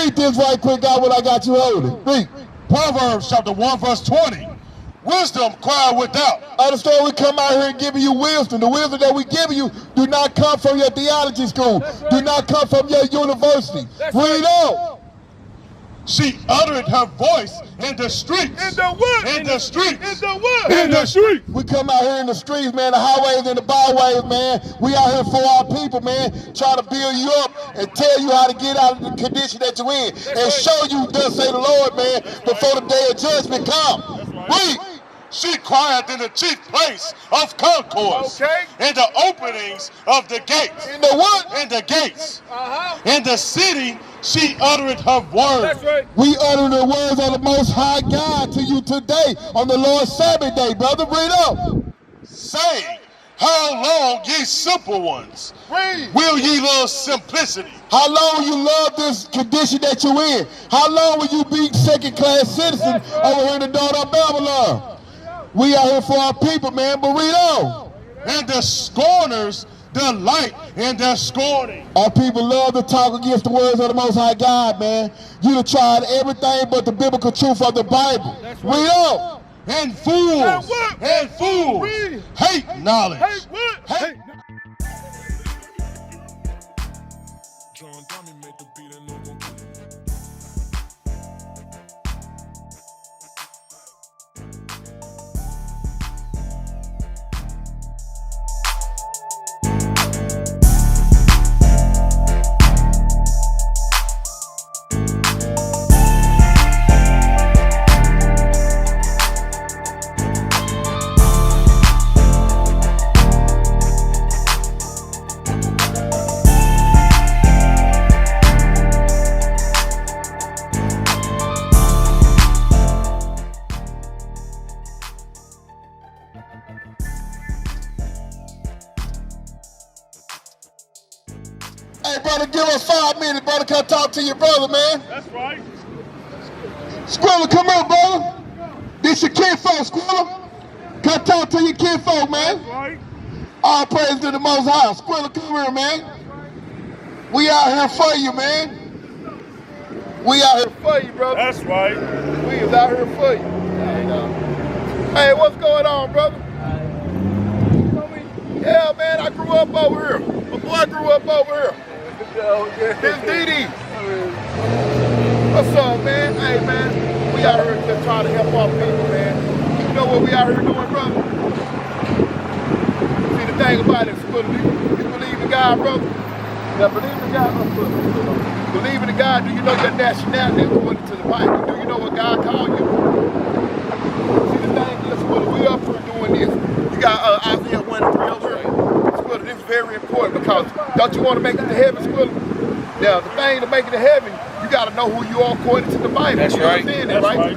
Read this right quick, God, what I got you holding. Read. Proverbs chapter 1 verse 20. Wisdom cried without. Understand, we come out here and giving you wisdom. The wisdom that we give you do not come from your theology school. Right. Do not come from your university. Read on. She uttered her voice in the streets. In the what? In the streets. In the what? In the streets. We come out here in the streets, man, the highways and the byways, man. We out here for our people, man, trying to build you up and tell you how to get out of the condition that you're in. And show you, thus say the Lord, man, before the day of judgment comes. Read. She cried in the chief place of concourse. Okay. In the openings of the gates. In the what? In the gates. In the city, she uttered her words. That's right. We utter the words of the Most High God to you today on the Lord's Sabbath day, brother. Read up. Saying, how long, ye simple ones, will ye love simplicity? How long you love this condition that you're in? How long will you be second-class citizen over here in the daughter of Babylon? We out here for our people, man, but read on. And the scorners delight in their scorning. Our people love to talk against the words of the Most High God, man. You have tried everything but the biblical truth of the Bible. Right. Read on. And fools, and fools hate knowledge. Hate what? Hate. Hey, brother, give us 5 minutes, brother. Come talk to your brother, man. That's right. Squirrel, come on, brother. This your kinfolk, Squirrel. Come talk to your kinfolk, man. That's right. All praise to the Most High. Squirrel, come here, man. We out here for you, man. We out here for you, brother. That's right. We is out here for you. Hey, what's going on, brother? Yeah, man, I grew up over here. My boy grew up over here. This DD. What's up, man? Hey, man, we out here just trying to help our people, man. You know what we out here doing, brother? See, the thing about it, you believe in God, brother? Yeah, believe in God, brother. Believe in God, do you know your nationality according to the Bible? Do you know what God called you? See, the thing is, we up here doing this. You got Isaiah 1:3 over here. Squirrel, this is very important because don't you want to make it to heaven, Squirrel? Now, the thing to make it to heaven, you got to know who you are according to the Bible. That's right. That's right.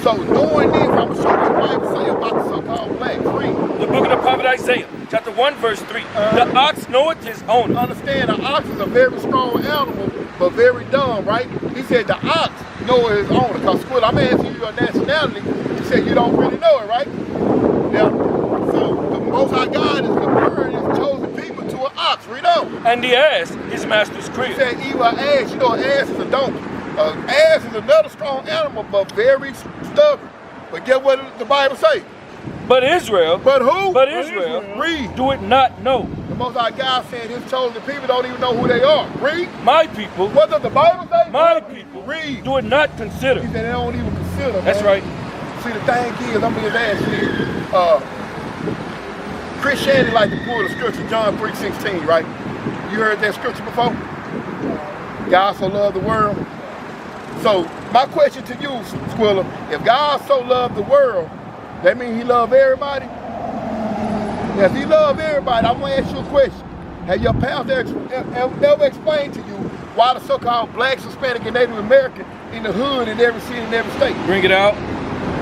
So doing this, I'm going to show you what the Bible say about the so-called blacks. Read. The book of the prophet Isaiah, chapter 1, verse 3. The ox knoweth his owner. Understand, the ox is a very strong animal, but very dumb, right? He said the ox knoweth his owner. Because, Squirrel, I'm asking you your nationality. You said you don't really know it, right? Now, so the Most High God is comparing his chosen people to an ox. Read on. And the ass, his master's crib. He said, evil ass. You know, an ass is a donkey. An ass is another strong animal, but very stubborn. But get what the Bible say? But Israel. But who? But Israel. Read. Do it not know. The Most High God said his chosen people don't even know who they are. Read. My people. What does the Bible say? My people. Read. Do it not consider. He said they don't even consider, man. That's right. See, the thing is, I'm being asked here. Christianity like to pull the scripture, John 3:16, right? You heard that scripture before? God so loved the world. So, my question to you, Squirrel, if God so loved the world, that means he loved everybody? If he loved everybody, I'm going to ask you a question. Have your pastor ever explained to you why the so-called blacks, Hispanic, and Native American in the hood in every city, in every state? Bring it out.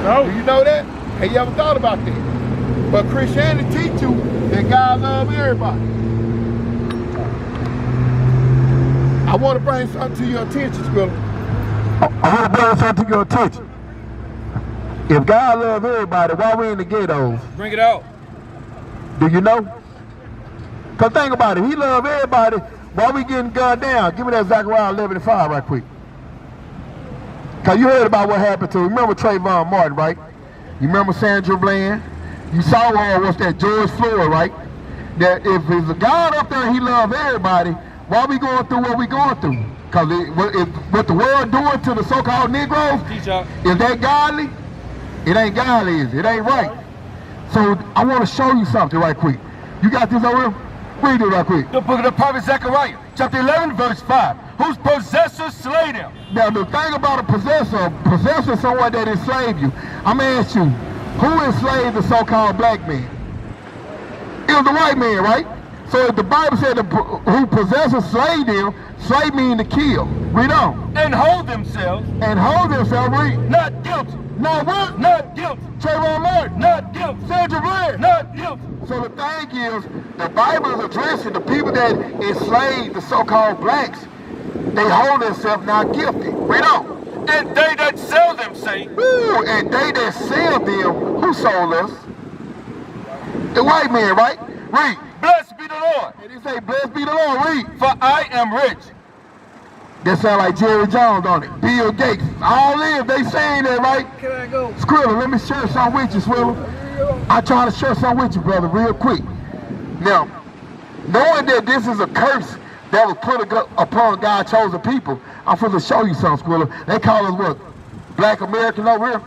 No. Do you know that? Have you ever thought about that? But Christianity teach you that God loves everybody. I want to bring something to your attention, Squirrel. I want to bring something to your attention. If God loves everybody, why we in the ghettos? Bring it out. Do you know? Because think about it. He loves everybody. Why we getting gunned down? Give me that Zechariah 11:5 right quick. Because you heard about what happened to, remember Trayvon Martin, right? You remember Sandra Bland? You saw what's that, George Floyd, right? That if there's a God up there, he loves everybody, why we going through what we going through? Because what the world doing to the so-called Negroes, is that godly? It ain't godly, is it? It ain't right. So I want to show you something right quick. You got this over here? Read it right quick. The book of the prophet Zechariah, chapter 11, verse 5. Whose possessors slay them. Now the thing about a possessor is someone that enslaved you. I'm going to ask you, who enslaved the so-called black man? It was the white man, right? So if the Bible said who possessors slayed them, slay mean to kill. Read on. And hold themselves. And hold themselves, read. Not guilty. Not what? Not guilty. Trayvon Martin. Not guilty. Sandra Bland. Not guilty. So the thing is, the Bible is addressing the people that enslaved the so-called blacks. They hold themselves not guilty. Read on. And they that sell them say. Ooh, and they that sell them, who sold us? The white man, right? Read. Blessed be the Lord. And he say, blessed be the Lord. Read. For I am rich. That sound like Jerry Jones on it. Bill Gates. All in, they saying that, right? Can I go? Squirrel, let me share something with you, Squirrel. I try to share something with you, brother, real quick. Now, knowing that this is a curse that was put upon God's chosen people, I'm going to show you something, Squirrel. They call us what? Black American over here?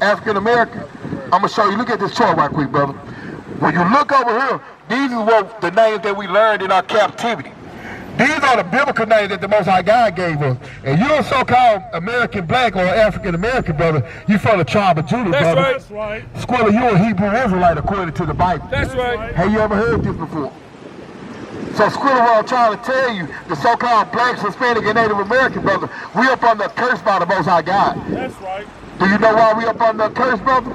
African American? I'm going to show you. Look at this chart right quick, brother. When you look over here, these are what the names that we learned in our captivity. These are the biblical names that the Most High God gave us. And you're a so-called American black or African American, brother. You from the tribe of Judah, That's brother. Right. That's right. Squirrel, you're a Hebrew Israelite according to the Bible. That's right. Have you ever heard this before? So Squirrel, what I'm trying to tell you, the so-called blacks, Hispanic, and Native American, brother, we up under a curse by the Most High God. That's right. Do you know why we up under a curse, brother?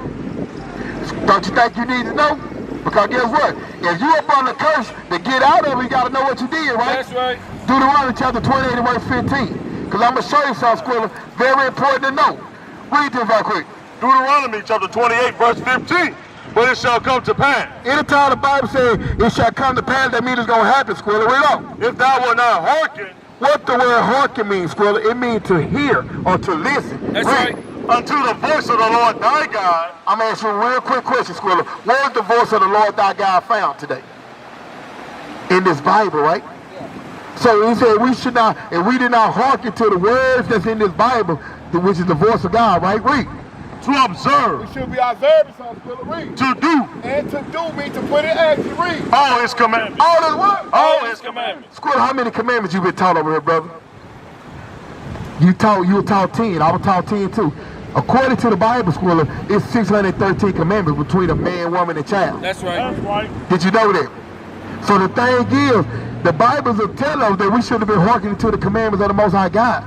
Don't you think you need to know? Because guess what? If you up on the curse, to get out of it, you got to know what you did, right? That's right. Deuteronomy chapter 28 and verse 15. Because I'm going to show you something, Squirrel, very important to know. Read this right quick. Deuteronomy chapter 28, verse 15. But it shall come to pass. Anytime the Bible says it shall come to pass, that means it's going to happen, Squirrel. Read on. If thou wilt not hearken. What the word hearken means, Squirrel? It means to hear or to listen. That's Read. right. Unto the voice of the Lord thy God. I'm going to ask you a real quick question, Squirrel. Where is the voice of the Lord thy God found today? In this Bible, right? So he said we should not, and we did not hearken to the words that's in this Bible, which is the voice of God, right? Read. To observe. We should be observing something, Squirrel. Read. To do. And to do means to put in action. Read. All his commandments. All this what? All his commandments. Squirrel, how many commandments you been taught over here, brother? You were taught 10. I was taught 10 too. According to the Bible, Squirrel, it's 613 commandments between a man, woman, and child. That's right. That's right. Did you know that? So the thing is, the Bibles will tell us that we should have been hearkening to the commandments of the Most High God.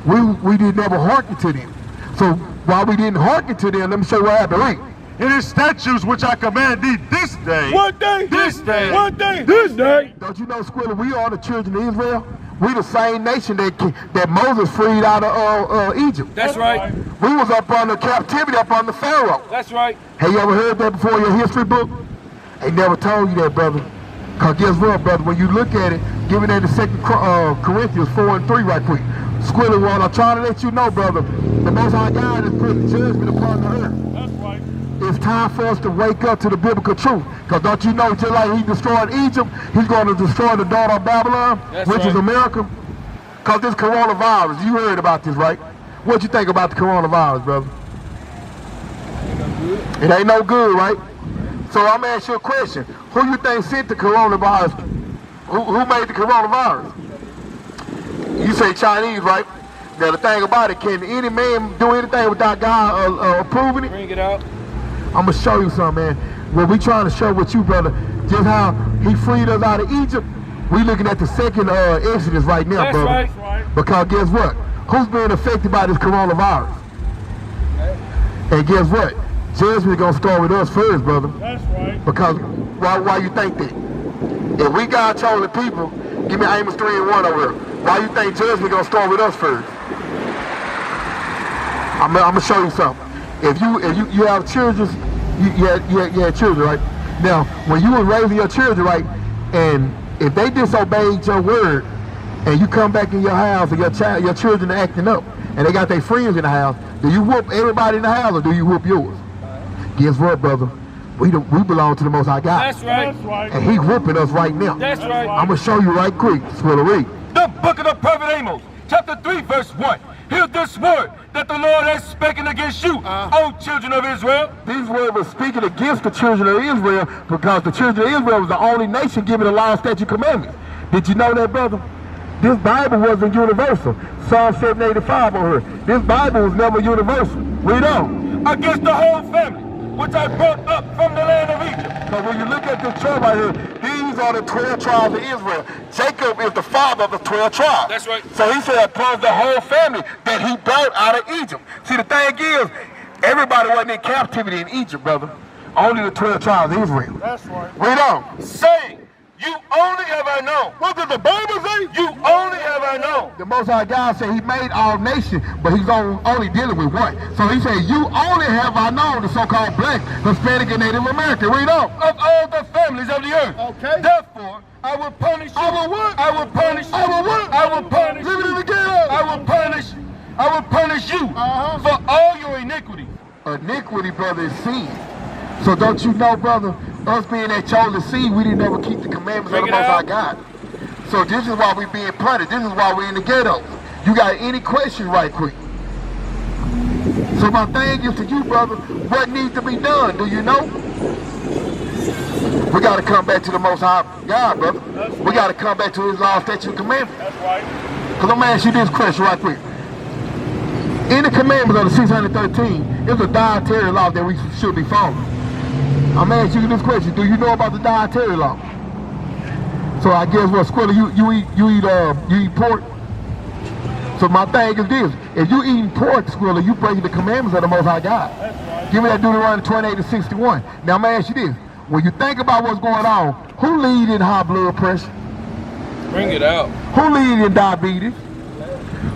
We did never hearken to them. So while we didn't hearken to them, let me show you what happened. Read. It is statutes which I command thee this day. One day. This day. One day. This day. Don't you know, Squirrel, we are the children of Israel? We the same nation that Moses freed out of Egypt. That's right. We was up under captivity, up under Pharaoh. That's right. Have you ever heard that before in your history book? They never told you that, brother. Because guess what, brother? When you look at it, give it in the 2 Corinthians 4 and 3 right quick. Squirrel, what I'm trying to let you know, brother, the Most High God has put judgment upon the earth. That's right. It's time for us to wake up to the biblical truth. Because don't you know, just like he destroyed Egypt, he's going to destroy the daughter of Babylon, which is America. Because this coronavirus, you heard about this, right? What you think about the coronavirus, brother? It ain't no good, right? So I'm going to ask you a question. Who you think sent the coronavirus? Who made the coronavirus? You say Chinese, right? Now the thing about it, can any man do anything without God approving it? Bring it out. I'm going to show you something, man. What we trying to show with you, brother, just how he freed us out of Egypt. We looking at the second Exodus right now, That's brother. right. Right. Because guess what? Who's being affected by this coronavirus? And guess what? Judgment gonna start with us first, brother. That's right. Because why you think that? If we God chosen people, give me Amos 3 and 1 over here. Why you think judgment gonna start with us first? I'm gonna show you something. If you have children, you had children, right? Now, when you were raising your children, right, and if they disobeyed your word, and you come back in your house and your children are acting up, and they got their friends in the house, do you whoop everybody in the house or do you whoop yours? Guess what, brother? We belong to the Most High God. That's right. That's right. And He whooping us right now. That's right. I'm going to show you right quick. Squirrel, read. The book of the prophet Amos, chapter 3, verse 1. Hear this word that the Lord has spoken against you, O children of Israel. These words were speaking against the children of Israel because the children of Israel was the only nation given the law, statute, commandments. Did you know that, brother? This Bible wasn't universal. Psalm 785 on her. This Bible was never universal. Read on. Against the whole family, which I brought up from the land of Egypt. Because when you look at this chart right here, these are the 12 tribes of Israel. Jacob is the father of the 12 tribes. That's right. So he said upon the whole family that he brought out of Egypt. See, the thing is, everybody wasn't in captivity in Egypt, brother. Only the 12 tribes of Israel. That's right. Read on. Saying, you only have I known. What did the Bible say? You only have I known. The Most High God said He made all nations, but He's only dealing with one. So He said, you only have I known the so-called black, Hispanic, and Native American. Read on. Of all the families of the earth. Okay. Therefore, I will punish you. I will what? I will punish. I will what? I will punish. Read it again. I will punish. I will punish you for all your iniquity. Iniquity, brother, is sin. So don't you know, brother, us being that chosen seed, we didn't ever keep the commandments of the Most High God. So this is why we being punished. This is why we're in the ghetto. You got any questions right quick? So my thing is to you, brother, what needs to be done? Do you know? We got to come back to the Most High God, brother. We got to come back to His law, statute, and commandments. That's right. Because I'm going to ask you this question right quick. In the commandments of the 613, there's a dietary law that we should be following. I'm going to ask you this question. Do you know about the dietary law? So I guess what, Squirrel, you eat pork? So my thing is this. If you eating pork, Squirrel, you breaking the commandments of the Most High God. Give me that Deuteronomy 28:61. Now I'm going to ask you this. When you think about what's going on, who lead in high blood pressure? Bring it out. Who lead in diabetes?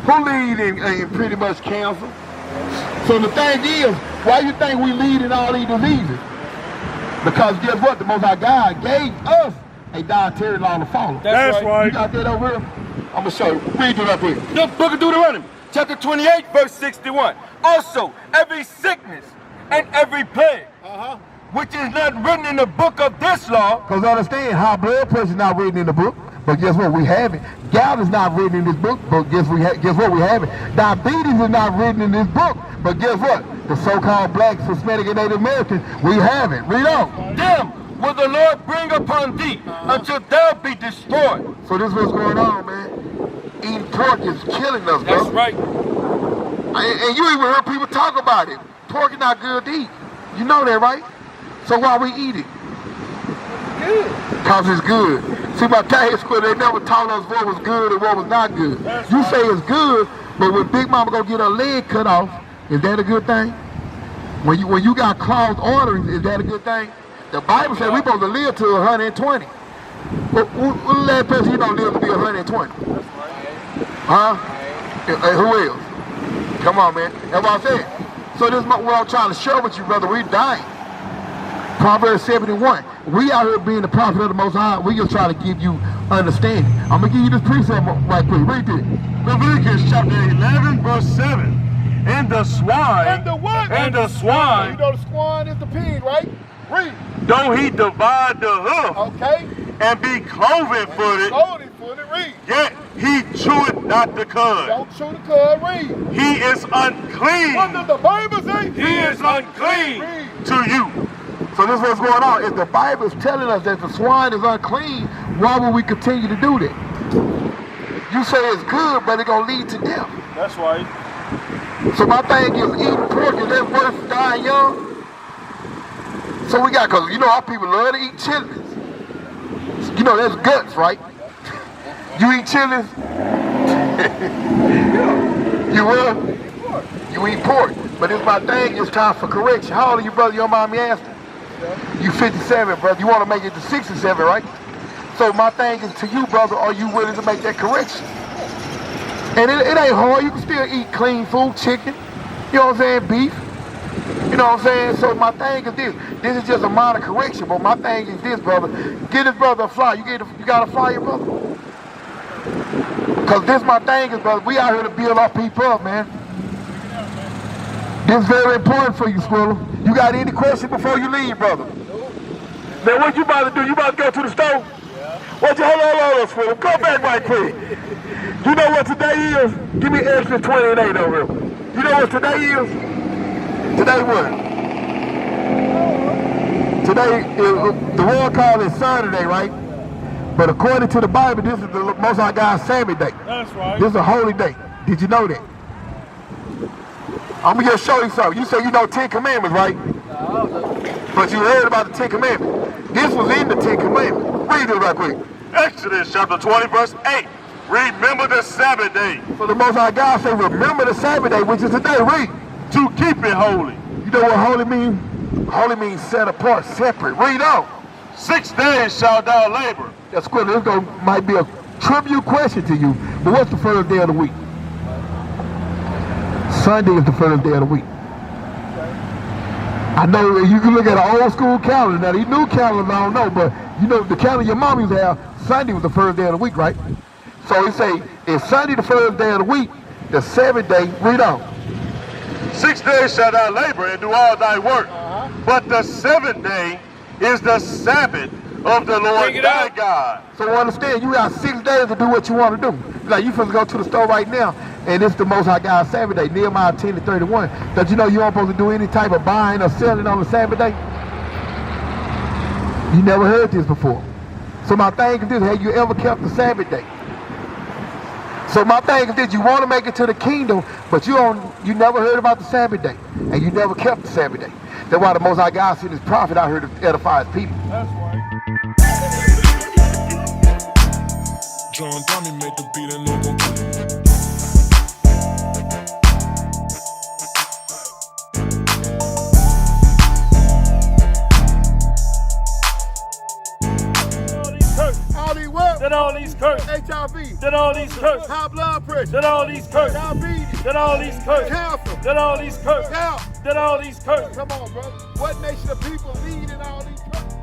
Who lead in pretty much cancer? So the thing is, why you think we lead in all these diseases? Because guess what? The Most High God gave us a dietary law to follow. That's right. You got that over here? I'm going to show you. Read it up here. The book of Deuteronomy, chapter 28, verse 61. Also, every sickness and every plague, which is not written in the book of this law. Because understand, high blood pressure is not written in the book. But guess what? We have it. Gout is not written in this book. But guess what? We have it. Diabetes is not written in this book. But guess what? The so-called blacks, Hispanic, and Native Americans, we have it. Read on. Them will the Lord bring upon thee until thou be destroyed. So this is what's going on, man. Eating pork is killing us, bro. That's right. And you even heard people talk about it. Pork is not good to eat. You know that, right? So why we eat it? Good. Because it's good. See, my Catholic school, they never taught us what was good and what was not good. You say it's good, but when Big Mama go get her leg cut off, is that a good thing? When you got clogged arteries, is that a good thing? The Bible says we're supposed to live to 120. Well, who the last person you don't live to be 120? Huh? Who else? Come on, man. That's what I'm saying. So this is what I'm trying to share with you, brother. We dying. Proverbs 71. We out here being the prophet of the Most High. We just try to give you understanding. I'm going to give you this precept right quick. Read this. Leviticus chapter 11, verse 7. And the swine. And the what? And the swine. You know the swine is the pig, right? Read. Though he divide the hoof. Okay. And be cloven footed. Cloven footed, read. Yet he cheweth not the cud. Don't chew the cud, read. He is unclean. What does the Bible say? He is unclean Read. to you. So this is what's going on. If the Bible is telling us that the swine is unclean, why would we continue to do that? You say it's good, but it's going to lead to death. That's right. So my thing is eating pork, is that worth dying young? So we got, because you know our people love to eat chilies. You know, that's guts, right? You eat chilies? You will? You eat pork. But it's my thing, it's time for correction. How old are you, brother? You don't mind me asking? You 57, brother. You want to make it to 67, right? So my thing is to you, brother, are you willing to make that correction? And it ain't hard. You can still eat clean food, chicken, you know what I'm saying, beef. You know what I'm saying? So my thing is this. This is just a minor correction, but my thing is this, brother. Get this brother a fly. You got a fly, your brother? Because this my thing is, brother, we out here to build our people up, man. This is very important for you, Squirrel. You got any questions before you leave, brother? Man, what you about to do? You about to go to the store? What you, hold on, Squirrel. Come back right quick. You know what today is? Give me extra 20 and 8 over here. You know what today is? Today what? Today, the world call is Saturday, right? But according to the Bible, this is the Most High God's Sabbath day. That's right. This is a holy day. Did you know that? I'm gonna just show you something. You say you know 10 Commandments, right? But you heard about the 10 Commandments. This was in the 10 Commandments. Read it right quick. Exodus chapter 20, verse 8. Remember the Sabbath day. So the Most High God said, remember the Sabbath day, which is today. Read. To keep it holy. You know what holy means? Holy means set apart, separate. Read on. 6 days shalt thou labor. That's good. This might be a tribute question to you, but what's the first day of the week? Sunday is the first day of the week. I know you can look at an old school calendar. Now, these new calendars, I don't know, but you know the calendar your mom used to have, Sunday was the first day of the week, right? So he say, if Sunday the first day of the week, the 7th day, read on. 6 days shalt thou labor and do all thy work. But the 7th day is the Sabbath of the Lord thy God. So understand, you got 6 days to do what you want to do. Like you supposed to go to the store right now, and it's the Most High God's Sabbath day, Nehemiah 10:31. That you know you aren't supposed to do any type of buying or selling on the Sabbath day? You never heard this before. So my thing is this, have you ever kept the Sabbath day? So my thing is this, you want to make it to the kingdom, but you never heard about the Sabbath day, and you never kept the Sabbath day. That's why the Most High God sent his prophet out here to edify his people. That's right. John Tommy made the beat and no go. All these what? Then all these curses. HIV. Then all these curses. High blood pressure. Then all these curses. Diabetes. Then all these curses. Cancer. Then all these curses. Gout. Then all these curses. Come on, bro. What nation of people lead in all these curses?